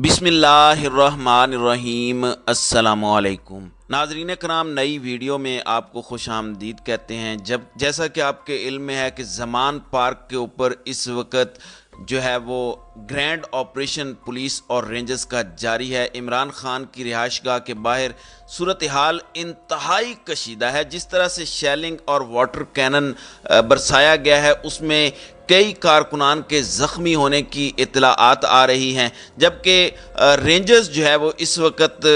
बिस्मिल्लाहिर्रहमानिर्रहीम। अस्सलामुअलैकुम नाज़रीन कराम, नई वीडियो में आपको खुश आमदीद कहते हैं। जैसा कि आपके इल्म में है कि ज़मान पार्क के ऊपर इस वक्त जो है वो ग्रैंड ऑपरेशन पुलिस और रेंजर्स का जारी है। इमरान खान की रिहाइशगाह के बाहर सूरत हाल इंतहाई कशीदा है। जिस तरह से शेलिंग और वाटर कैनन बरसाया गया है उसमें कई कारकुनान के ज़ख्मी होने की इत्तलाआत आ रही हैं, जबकि रेंजर्स जो है वो इस वक्त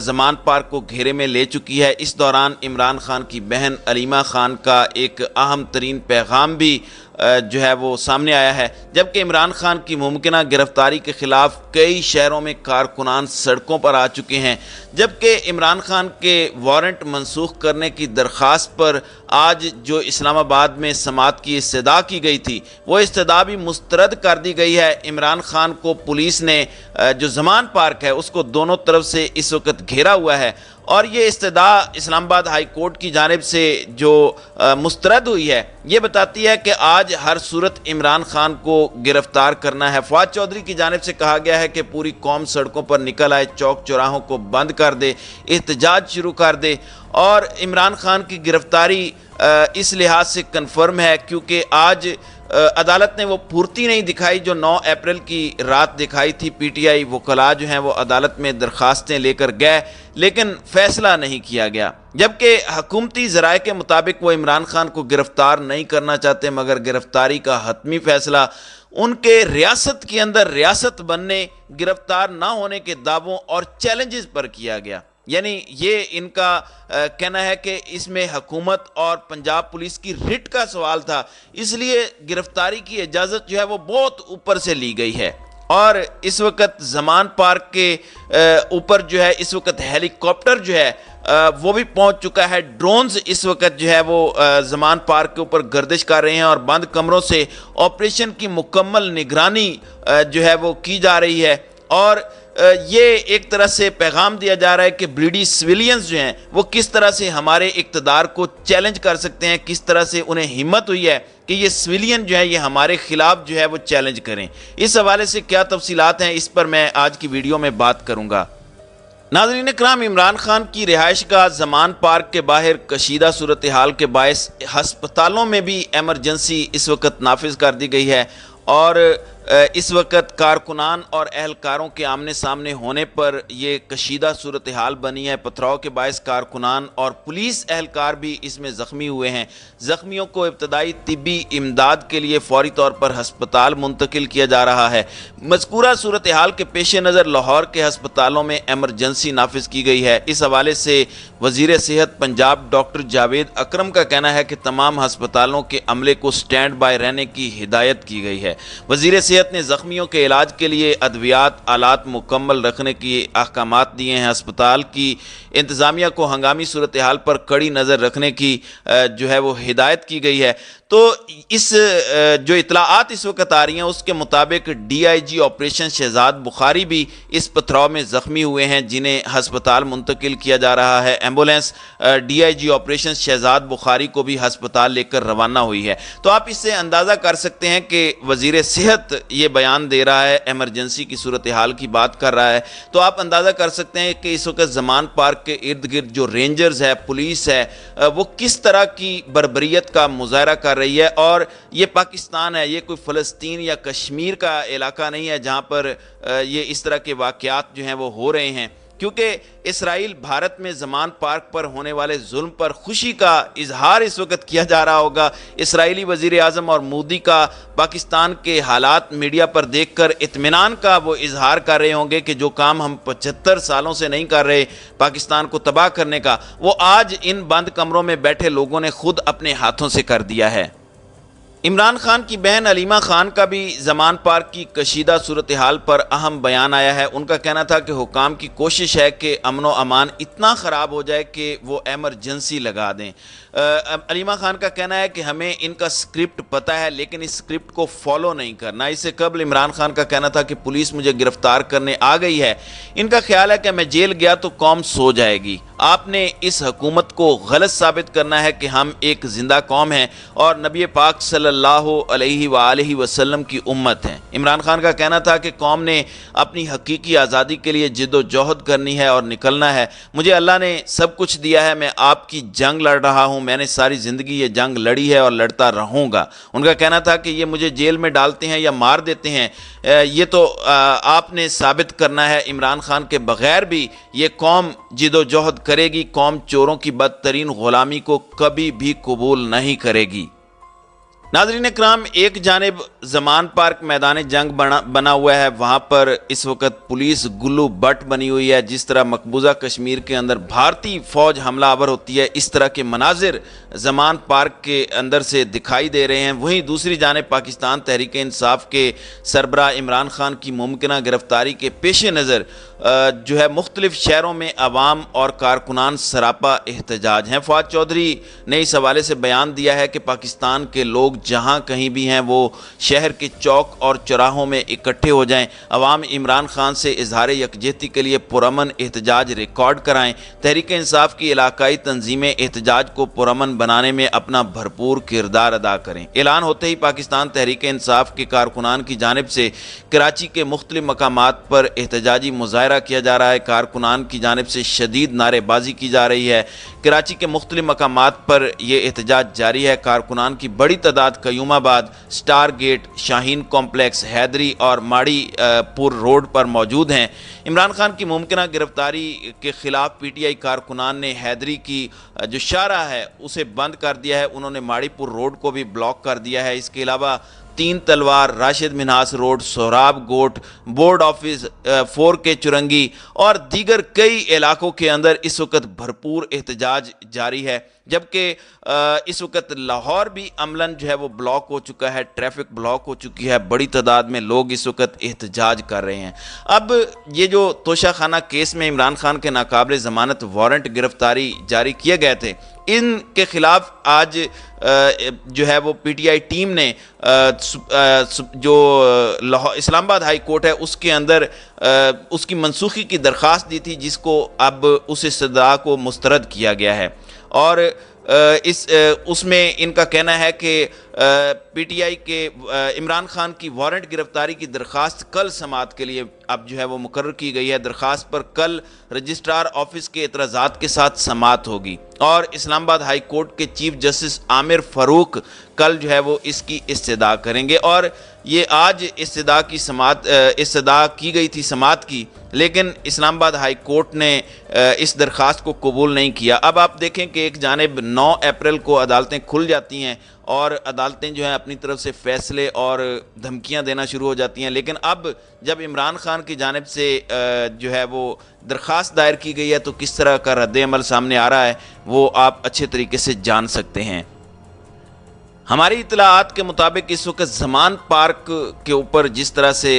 ज़मान पार्क को घेरे में ले चुकी है। इस दौरान इमरान खान की बहन अलीमा खान का एक अहम तरीन पैगाम भी जो है वो सामने आया है, जबकि इमरान खान की मुमकिना गिरफ्तारी के ख़िलाफ़ कई शहरों में कारकुनान सड़कों पर आ चुके हैं। जबकि इमरान खान के वारंट मनसूख करने की दरख्वास्त पर आज जो इस्लामाबाद में समाअत की इस्तदा की गई थी वो इस्तदा भी मुस्तरद कर दी गई है। इमरान खान को पुलिस ने जो ज़मान पार्क है उसको दोनों तरफ से इस वक्त घेरा हुआ है और ये इस्तदा इस्लामाबाद हाई कोर्ट की जानिब से जो मुस्तरद हुई है ये बताती है कि आज हर सूरत इमरान खान को गिरफ्तार करना है। फवाद चौधरी की जानिब से कहा गया है कि पूरी कौम सड़कों पर निकल आए, चौक चौराहों को बंद कर दे, एहतजाज शुरू कर दे। और इमरान खान की गिरफ्तारी इस लिहाज से कन्फर्म है क्योंकि आज अदालत ने वो फुर्ती नहीं दिखाई जो 9 अप्रैल की रात दिखाई थी। पीटीआई वकला जो हैं वो अदालत में दरख्वास्तें लेकर गए लेकिन फ़ैसला नहीं किया गया, जबकि हुकूमती ज़राए के मुताबिक वो इमरान खान को गिरफ़्तार नहीं करना चाहते, मगर गिरफ़्तारी का हतमी फ़ैसला उनके रियासत के अंदर रियासत बनने, गिरफ़्तार ना होने के दावों और चैलेंजेस पर किया गया। यानी ये इनका कहना है कि इसमें हुकूमत और पंजाब पुलिस की रिट का सवाल था, इसलिए गिरफ्तारी की इजाज़त जो है वो बहुत ऊपर से ली गई है। और इस वक्त ज़मान पार्क के ऊपर जो है इस वक्त हेलीकॉप्टर जो है वो भी पहुंच चुका है। ड्रोन्स इस वक्त जो है वो ज़मान पार्क के ऊपर गर्दिश कर रहे हैं और बंद कमरों से ऑपरेशन की मुकम्मल निगरानी जो है वो की जा रही है। और ये एक तरह से पैगाम दिया जा रहा है कि ब्रीडी सिविलियंस जो हैं वो किस तरह से हमारे इक़्तिदार को चैलेंज कर सकते हैं, किस तरह से उन्हें हिम्मत हुई है कि ये सिविलियन जो है ये हमारे ख़िलाफ़ जो है वो चैलेंज करें। इस हवाले से क्या तफसीलात हैं इस पर मैं आज की वीडियो में बात करूँगा। नाज़रीन कराम, इमरान खान की रिहाइश का ज़मान पार्क के बाहर कशीदा सूरत हाल के बायस हस्पतालों में भी एमरजेंसी इस वक्त नाफिज कर दी गई है और इस वक्त कारकुनान और एहलकारों के आमने सामने होने पर यह कशीदा सूरत हाल बनी है। पथराव के बायस कारकुनान और पुलिस एहलकार भी इसमें ज़ख्मी हुए हैं। ज़ख्मियों को इब्तदाई तिब्बी इमदाद के लिए फ़ौरी तौर पर हस्पताल मुंतकिल किया जा रहा है। मज़कूरा सूरत हाल के पेश नज़र लाहौर के हस्पतालों में एमरजेंसी नाफिज की गई है। इस हवाले से वज़ीर सेहत पंजाब डॉक्टर जावेद अकरम का कहना है कि तमाम हस्पतालों के अमले को स्टैंड बाय रहने की हिदायत की गई है। वज़ीर सेहत ने ज़ख्मियों के इलाज के लिए अद्वियात आलात मुकम्मल रखने के अहकामात दिए हैं। अस्पताल की इंतज़ामिया को हंगामी सूरत हाल पर कड़ी नज़र रखने की जो है वो हिदायत की गई है। तो इस जो इतलाआत इस वक्त आ रही हैं उसके मुताबिक DIG ऑपरेशन शहजाद बुखारी भी इस पथराव में ज़ख्मी हुए हैं, जिन्हें हस्पताल मुंतकिल किया जा रहा है। Ambulance DIG operation Shahzad Bukhari को भी हस्पताल लेकर रवाना हुई है। तो आप इससे अंदाज़ा कर सकते हैं कि वज़ीर सेहत ये बयान दे रहा है, एमरजेंसी की सूरत हाल की बात कर रहा है, तो आप अंदाज़ा कर सकते हैं कि इस वक्त ज़मान पार्क के इर्द गिर्द जो रेंजर्स है, पुलिस है, वो किस तरह की बर्बरियत का मुजाहरा कर रही है। और ये पाकिस्तान है, ये कोई फ़लस्तीन या कश्मीर का इलाका नहीं है जहाँ पर ये इस तरह के वाक़यात जो हैं वो हो रहे हैं, क्योंकि इसराइल भारत में ज़मान पार्क पर होने वाले जुल्म पर खुशी का इजहार इस वक्त किया जा रहा होगा। इसराइली वज़ीर आज़म और मोदी का पाकिस्तान के हालात मीडिया पर देखकर इत्मीनान का वो इजहार कर रहे होंगे कि जो काम हम 75 सालों से नहीं कर रहे पाकिस्तान को तबाह करने का, वो आज इन बंद कमरों में बैठे लोगों ने खुद अपने हाथों से कर दिया है। इमरान खान की बहन अलीमा खान का भी ज़मान पार्क की कशीदा सूरत हाल पर अहम बयान आया है। उनका कहना था कि हुकाम की कोशिश है कि अमन व अमान इतना ख़राब हो जाए कि वो एमरजेंसी लगा दें। अलीमा खान का कहना है कि हमें इनका स्क्रिप्ट पता है लेकिन इस स्क्रिप्ट को फॉलो नहीं करना। इससे कबल इमरान खान का कहना था कि पुलिस मुझे गिरफ्तार करने आ गई है, इनका ख्याल है कि मैं जेल गया तो कौम सो जाएगी। آپ نے اس حکومت کو غلط ثابت کرنا ہے کہ ہم ایک زندہ قوم ہیں اور نبی پاک صلی اللہ علیہ وآلہ وسلم کی امت ہیں۔ عمران خان کا کہنا تھا کہ قوم نے اپنی حقیقی آزادی کے لیے جد و جہد کرنی ہے اور نکلنا ہے، مجھے اللہ نے سب کچھ دیا ہے، میں آپ کی جنگ لڑ رہا ہوں، میں نے ساری زندگی یہ جنگ لڑی ہے اور لڑتا رہوں گا۔ ان کا کہنا تھا کہ یہ مجھے جیل میں ڈالتے ہیں یا مار دیتے ہیں، یہ تو آپ نے ثابت کرنا ہے۔ عمران خان کے بغیر بھی یہ قوم جد و جہد کرے گی، قوم چوروں کی بدترین غلامی کو کبھی بھی قبول نہیں کرے گی۔ ناظرین اکرام، ایک جانب زمان پارک میدان جنگ بنا ہوا ہے، وہاں پر اس وقت پولیس گلو بٹ بنی ہوئی ہے۔ جس طرح مقبوضہ کشمیر کے اندر بھارتی فوج حملہ آور ہوتی ہے، اس طرح کے مناظر زمان پارک کے اندر سے دکھائی دے رہے ہیں۔ وہیں دوسری جانب پاکستان تحریک انصاف کے سربراہ عمران خان کی ممکنہ گرفتاری کے پیش نظر جو ہے مختلف شہروں میں عوام اور کارکنان سراپا احتجاج ہیں۔ فواد چودھری نے اس حوالے سے بیان دیا ہے کہ پاکستان کے لوگ جہاں کہیں بھی ہیں وہ شہر کے چوک اور چوراہوں میں اکٹھے ہو جائیں، عوام عمران خان سے اظہار یکجہتی کے لیے پرامن احتجاج ریکارڈ کرائیں۔ تحریک انصاف کی علاقائی تنظیمیں احتجاج کو پرامن بنانے میں اپنا بھرپور کردار ادا کریں۔ اعلان ہوتے ہی پاکستان تحریک انصاف کے کارکنان کی جانب سے کراچی کے مختلف مقامات پر احتجاجی مظاہرہ کیا جا رہا ہے۔ کارکنان کی جانب سے شدید نعرے بازی کی جا رہی ہے۔ کراچی کے مختلف مقامات پر یہ احتجاج جاری ہے۔ کارکنان کی بڑی تعداد قیوم آباد، سٹار گیٹ، شاہین کمپلیکس، حیدری اور ماڑی پور روڈ پر موجود ہیں۔ عمران خان کی ممکنہ گرفتاری کے خلاف پی ٹی آئی کارکنان نے حیدری کی جو شاہراہ ہے اسے بند کر دیا ہے، انہوں نے ماڑی پور روڈ کو بھی بلاک کر دیا ہے۔ اس کے علاوہ تین تلوار، راشد منہاس روڈ، سہراب گوٹ، بورڈ آفس، 4K چرنگی اور دیگر کئی علاقوں کے اندر اس وقت بھرپور احتجاج جاری ہے، جبکہ اس وقت لاہور بھی عملاً جو ہے وہ بلاک ہو چکا ہے، ٹریفک بلاک ہو چکی ہے، بڑی تعداد میں لوگ اس وقت احتجاج کر رہے ہیں۔ اب یہ جو توشہ خانہ کیس میں عمران خان کے ناقابل ضمانت وارنٹ گرفتاری جاری کیے گئے تھے، ان کے خلاف آج جو ہے وہ پی ٹی آئی ٹیم نے جو اسلام آباد ہائی کورٹ ہے اس کے اندر اس کی منسوخی کی درخواست دی تھی، جس کو اب اس استدعا کو مسترد کیا گیا ہے، اور اس میں ان کا کہنا ہے کہ پی ٹی آئی کے عمران خان کی وارنٹ گرفتاری کی درخواست کل سماعت کے لیے اب جو ہے وہ مقرر کی گئی ہے۔ درخواست پر کل رجسٹرار آفس کے اعتراضات کے ساتھ سماعت ہوگی اور اسلام آباد ہائی کورٹ کے چیف جسٹس عامر فاروق کل جو ہے وہ اس کی استدعا کریں گے، اور یہ آج استدعا کی گئی تھی سماعت کی، لیکن اسلام آباد ہائی کورٹ نے اس درخواست کو قبول نہیں کیا۔ اب آپ دیکھیں کہ ایک جانب 9 اپریل کو عدالتیں کھل جاتی ہیں اور عدالتیں جو ہیں اپنی طرف سے فیصلے اور دھمکیاں دینا شروع ہو جاتی ہیں، لیکن اب جب عمران خان کی جانب سے جو ہے وہ درخواست دائر کی گئی ہے تو کس طرح کا رد عمل سامنے آ رہا ہے وہ آپ اچھے طریقے سے جان سکتے ہیں۔ ہماری اطلاعات کے مطابق اس وقت زمان پارک کے اوپر جس طرح سے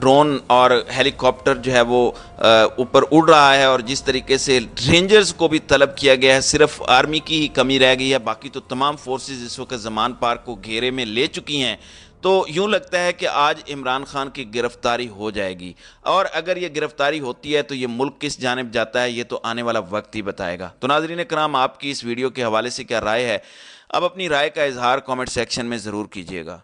ڈرون اور ہیلی کاپٹر جو ہے وہ اوپر اڑ رہا ہے، اور جس طریقے سے رینجرز کو بھی طلب کیا گیا ہے، صرف آرمی کی ہی کمی رہ گئی ہے، باقی تو تمام فورسز اس وقت زمان پارک کو گھیرے میں لے چکی ہیں، تو یوں لگتا ہے کہ آج عمران خان کی گرفتاری ہو جائے گی، اور اگر یہ گرفتاری ہوتی ہے تو یہ ملک کس جانب جاتا ہے یہ تو آنے والا وقت ہی بتائے گا۔ تو ناظرین کرام، آپ کی اس ویڈیو کے حوالے سے کیا رائے ہے؟ اب اپنی رائے کا اظہار کامنٹ سیکشن میں ضرور کیجیے گا۔